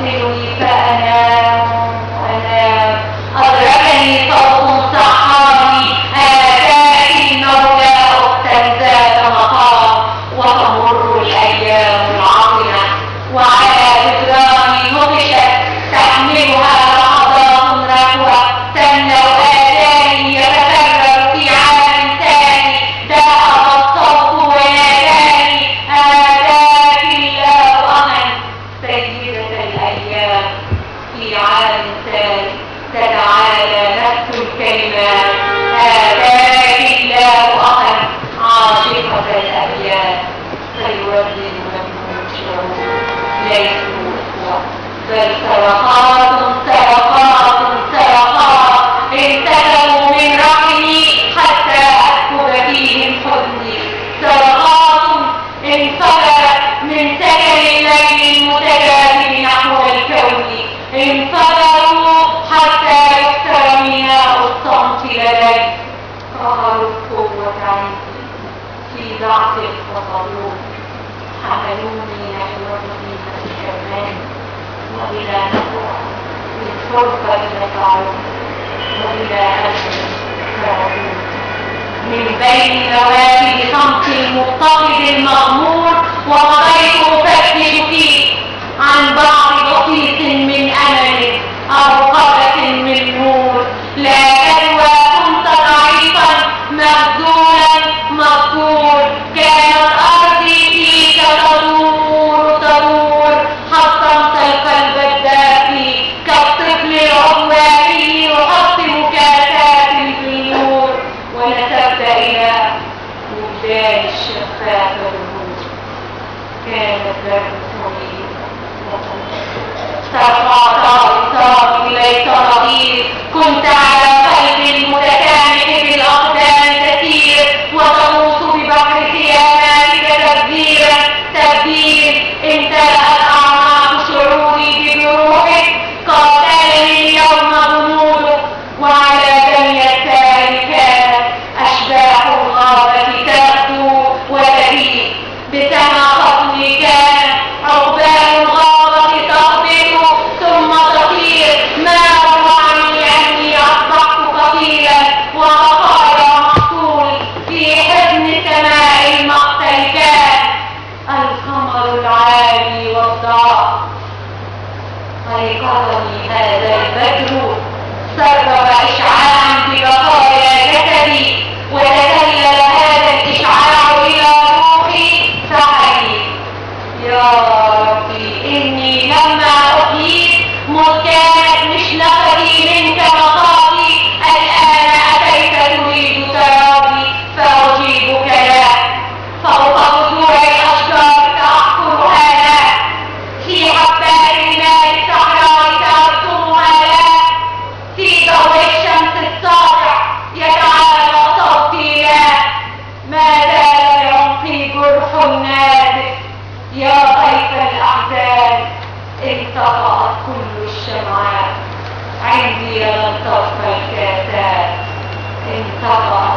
يرسلني فأنام أدركني صوت سحرني آتاك المولى أختا ذات مقام وتمر الأيام العظيمة وعلى جدراني نقشت تحملها لحظات ركوة تملأ آذاني يتكرر في عالم ثاني داء الصوت وناداني آتاك الله أمن سيدة الأيام في عالم ثاني تتعالى نفس الكلمات آتاك الله أمن عاشقة الأبيات فيردد مجنون الشعور ليسوا إخوة بل صرخات صرخات صرخات انتهوا من رحمي حتى أكتب فيهم حزني صرخات انفجرت من سكن الليل المتجاذب نحو الكون انفجروا حتى يكسر مياه الصمت لدي قهروا القوة عندي في ضعف التصرف حملوني نحو مدينة الشمال وإلى نقوى للفرقة إلى تعرف وإلى أجل كرهون من بين نوافذ صمت المفتقد المغمور وقضيت أفتش فيه عن بعض بسيط من أمل أو قبة من نور لا أدوى كنت ضعيفا مخذولا مذكور كانت أرضي فيك تدور تدور حطمت القلب الدافي كالطفل العدواني يحطم كاسات في النور ونسبت إلى وجدان الشفاف النور كانت ذات طويل ترفع إليك رغيف كنت على قلب المتكامل بالأقدام تسير وتغوص ببحر خياناتك تبذيرا تبذير امتلأت أعماق شعوري بجروحك قاتلني اليوم غموضك وعلى دم الثاني كانت أشباح الغابة تبدو وتبيد بسما خطوي كانت عقبال الغابة تهبط ثم تطير ما روعني أني أصبحت قتيلا وبقايا مقتول في حضن سماء المقتل كان القمر العالي والضعف أيقظني هذا البدر سرب إشعاعا ببقايا جسدي وتسلل هذا الإشعاع إلى روحي فحييت يا ربي إني لما أحييت مذ كانت مشنقتي منك مخافي الآن أتيت تريد ترابي فأجيبك لا فوق جذوع الأشجار تأحفرها لا في حبات الماء الصحراء ترسمها لا في ضوء الشمس الساطع يتعالى صوتي لا ما زال يعطي جرح نازف يا ضيف الأحزان انطفأت كل الشمعات عندي لم تبقى الكاسات انطفأت